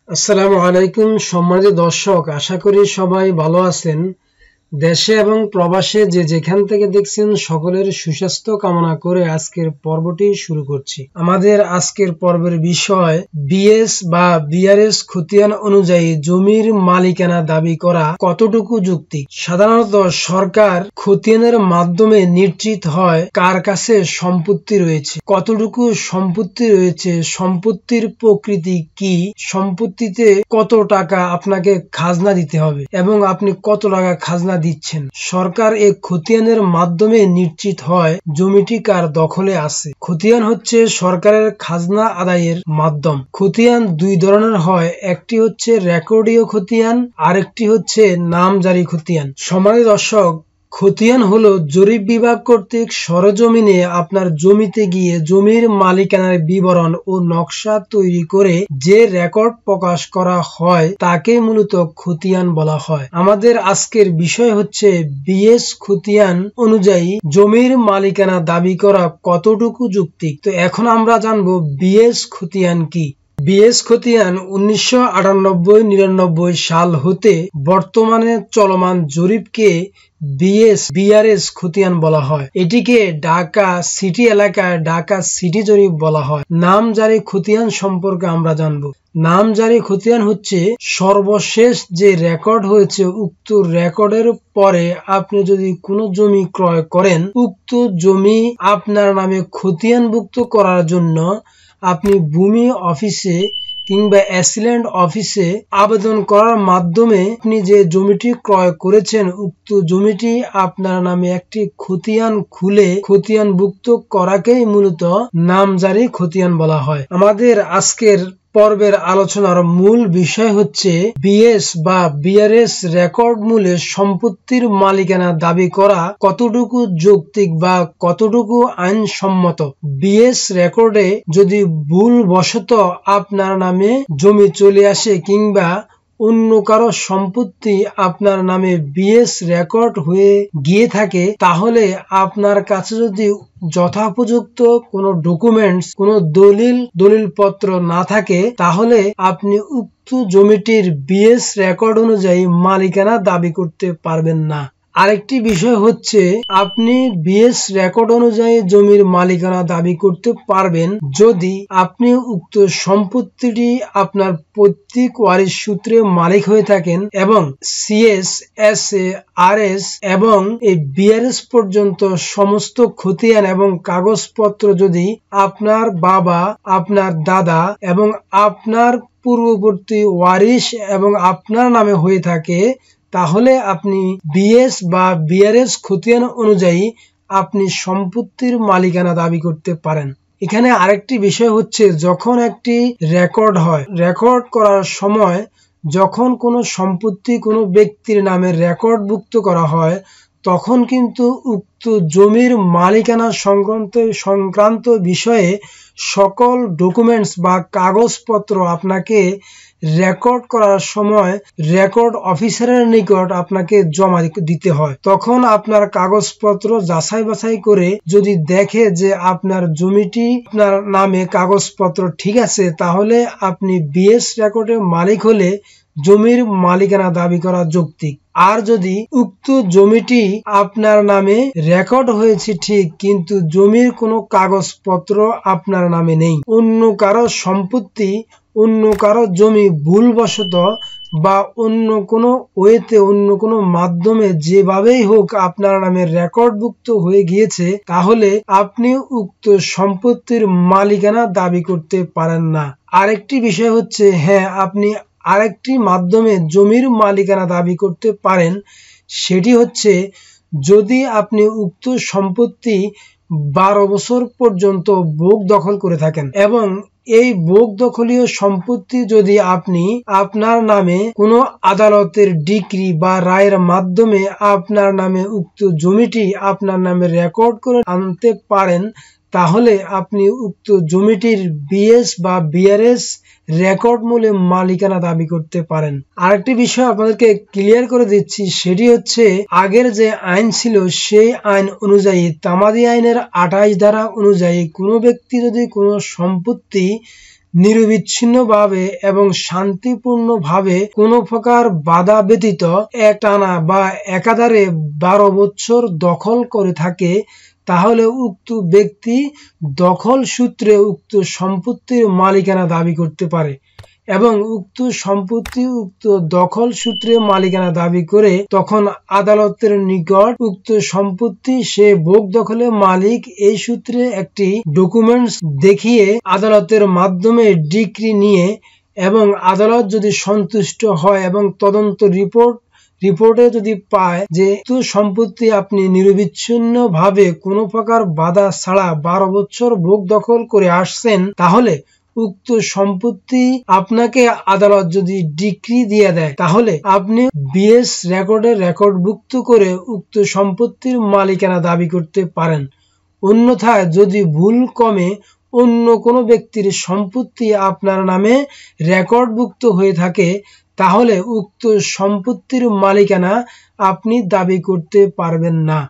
আসসালামু আলাইকুম সম্মানিত দর্শক, আশা করি সবাই ভালো আছেন। দেশে এবং প্রবাসে যে যেখান থেকে দেখছেন সকলের সুস্বাস্থ্য কামনা করে আজকের পর্বটি শুরু করছি। আমাদের আজকের পর্বের বিষয় বিএস বা বিআরএস খতিয়ান অনুযায়ী জমির মালিকানা দাবি করা কতটুকু যৌক্তিক। সাধারণত সরকার খতিয়ানের মাধ্যমে নিশ্চিত হয় কার কাছে সম্পত্তি রয়েছে, কতটুকু সম্পত্তি রয়েছে, সম্পত্তির প্রকৃতি কি, সম্পত্তিতে কত টাকা আপনাকে খাজনা দিতে হবে এবং আপনি কত টাকা খাজনা দিচ্ছেন। সরকার এই খতিয়ানের মাধ্যমে নিশ্চিত হয় জমিটি কার দখলে আছে। খতিয়ান হচ্ছে সরকারের খাজনা আদায়ের মাধ্যম। খতিয়ান দুই ধরনের হয়, একটি হচ্ছে রেকর্ডীয় খতিয়ান, আরেকটি হচ্ছে নামজারি খতিয়ান। সম্মানিত দর্শক, খতিয়ান হলো জরিপ বিভাগ কর্তৃক সরেজমিনে আপনার জমিতে গিয়ে জমির মালিকানার বিবরণ ও নকশা তৈরি করে যে রেকর্ড প্রকাশ করা হয় তাকে মূলত খতিয়ান বলা হয়। আমাদের আজকের বিষয় হচ্ছে বিএস খতিয়ান অনুযায়ী জমির মালিকানা দাবি করা কতটুকু যৌক্তিক। তো এখন আমরা জানবো বিএস খতিয়ান কি। বিএস খতিয়ান 1998-99 সাল হতে বর্তমানে চলমান জরিপকে বিআরএস খতিয়ান বলা হয়। এটিকে ঢাকা সিটি এলাকায় ঢাকা সিটি জরিপ বলা হয়। নামজারি খতিয়ান সম্পর্কে আমরা জানবো। নামজারি খতিয়ান হচ্ছে সর্বশেষ যে রেকর্ড হয়েছে, উক্ত রেকর্ডের পরে আপনি যদি কোনো জমি ক্রয় করেন, উক্ত জমি আপনার নামে খতিয়ানভুক্ত করার জন্য আপনি ভূমি অফিসে কিংবা অ্যাসিল্যান্ড অফিসে আবেদন করার মাধ্যমে আপনি যে জমিটি ক্রয় করেছেন উক্ত জমিটি আপনার নামে একটি খতিয়ান খুলে খতিয়ানভুক্ত করাকেই মূলত নামজারি খতিয়ান বলা হয়। আমাদের আজকের পর্বের আলোচনার মূল বিষয় হচ্ছে বিএস বা বিআরএস রেকর্ড মূলে সম্পত্তির মালিকানা দাবি করা কতটুকু যৌক্তিক বা কতটুকু আইনসম্মত। বিএস রেকর্ডে যদি ভুলবশত আপনার নামে জমি চলে আসে কিংবা অন্য কারো সম্পত্তি আপনার নামে বিএস রেকর্ড হয়ে গিয়ে থাকে, তাহলে আপনার কাছে যদি যথোপযুক্ত কোনো ডকুমেন্টস, কোনো দলিলপত্র না থাকে, তাহলে আপনি উক্ত জমিটির বিএস রেকর্ড অনুযায়ী মালিকানা দাবি করতে পারবেন না। আরেকটি বিষয় হচ্ছে আপনি বিএস রেকর্ড অনুযায়ী জমির মালিকানা দাবি করতে পারবেন যদি আপনি উক্ত সম্পত্তিটি আপনার পৈতৃক ওয়ারিশ সূত্রে মালিক হয়ে থাকেন এবং সিএস, এসএ, আরএস এবং এই বিআরএস পর্যন্ত সমস্ত খতিয়ান এবং কাগজপত্র যদি আপনার বাবা, আপনার দাদা এবং আপনার পূর্ববর্তী ওয়ারিশ এবং আপনার নামে হয়ে থাকে, তাহলে আপনি বিএস বা বিআরএস খতিয়ান অনুযায়ী আপনি সম্পত্তির মালিকানা দাবি করতে পারেন। এখানে আরেকটি বিষয় হচ্ছে, যখন একটি রেকর্ড হয়, রেকর্ড করার সময় যখন কোনো সম্পত্তি কোনো ব্যক্তির নামে রেকর্ডভুক্ত করা হয়, তখন কিন্তু উক্ত জমির মালিকানা সংক্রান্ত বিষয়ে সকল ডকুমেন্টস বা কাগজপত্র আপনাকে রেকর্ড করার সময় রেকর্ড অফিসারের নিকট আপনাকে জমা দিতে হয়। তখন আপনার কাগজপত্র যাচাই বাছাই করে যদি দেখে যে আপনার জমিটি আপনার নামে কাগজপত্র ঠিক আছে, তাহলে আপনি বিএস রেকর্ডের মালিক হলে জমির মালিকানা দাবি করা যৌক্তিক। আর যদি উক্ত জমিটি আপনার নামে রেকর্ড হয়েছে ঠিক, কিন্তু জমির কোনো কাগজপত্র আপনার নামে নেই, অন্য কারো সম্পত্তি, অন্য কারো জমি ভুলবশত বা অন্য কোনো ওয়েতে, অন্য কোনো মাধ্যমে যেভাবেই হোক আপনার নামে রেকর্ডভুক্ত হয়ে গিয়েছে, তাহলে আপনি উক্ত সম্পত্তির মালিকানা দাবি করতে পারেন না। আরেকটি বিষয় হচ্ছে, হ্যাঁ, আপনি আরেকটি মাধ্যমে জমির মালিকানা দাবি করতে পারেন। সেটি হচ্ছে যদি আপনি উক্ত সম্পত্তি 12 বছর পর্যন্ত ভোগ দখল করে থাকেন এবং এই ভোগ দখলীয় সম্পত্তি যদি আপনি আপনার নামে কোনো আদালতের ডিক্রি বা রায়ের মাধ্যমে আপনার নামে উক্ত জমিটি আপনার নামে রেকর্ড করে আনতে পারেন, তাহলে আপনি উক্ত জমিটির বিএস বা বিআরএস রেকর্ড মূলে মালিকানা দাবি করতে পারেন। আরেকটি বিষয় আপনাদেরকে ক্লিয়ার করে দিচ্ছি, সেটি হচ্ছে আগের যে আইন ছিল সেই আইন অনুযায়ী, তামাদি আইনের 28 ধারা অনুযায়ী কোনো ব্যক্তি যদি কোনো সম্পত্তি নিরবিচ্ছিন্নভাবে এবং শান্তিপূর্ণভাবে কোনো প্রকার বাধা ব্যতীত একটানা বা একাধারে 12 বছর দখল করে থাকে, তাহলে উক্ত ব্যক্তি দখল সূত্রে উক্ত সম্পত্তির মালিকানা দাবি করতে পারে এবং উক্ত সম্পত্তি উক্ত দখল সূত্রে মালিকানা দাবি করে তখন আদালতের নিকট উক্ত সম্পত্তি সে ভোগ দখলের মালিক এই সূত্রে একটি ডকুমেন্টস দেখিয়ে আদালতের মাধ্যমে ডিক্রি নিয়ে এবং আদালত যদি সন্তুষ্ট হয় এবং তদন্ত রিপোর্টে যদি পায় যে সম্পত্তি আপনি নিরবিচ্ছিন্নভাবে কোনো প্রকার বাধা ছাড়া 12 বছর ভোগ দখল করে আসছেন, তাহলে উক্ত সম্পত্তি আপনাকে আদালত যদি ডিক্রি দিয়ে দেয়, তাহলে আপনি বিএস রেকর্ডে রেকর্ডভুক্ত করে উক্ত সম্পত্তির মালিকানা দাবি করতে পারেন। অন্যথায় যদি ভুল ক্রমে অন্য কোনো ব্যক্তির সম্পত্তি আপনার নামে রেকর্ডভুক্ত হয়ে থাকে, তাহলে উক্ত সম্পত্তির মালিকানা আপনি দাবি করতে পারবেন না।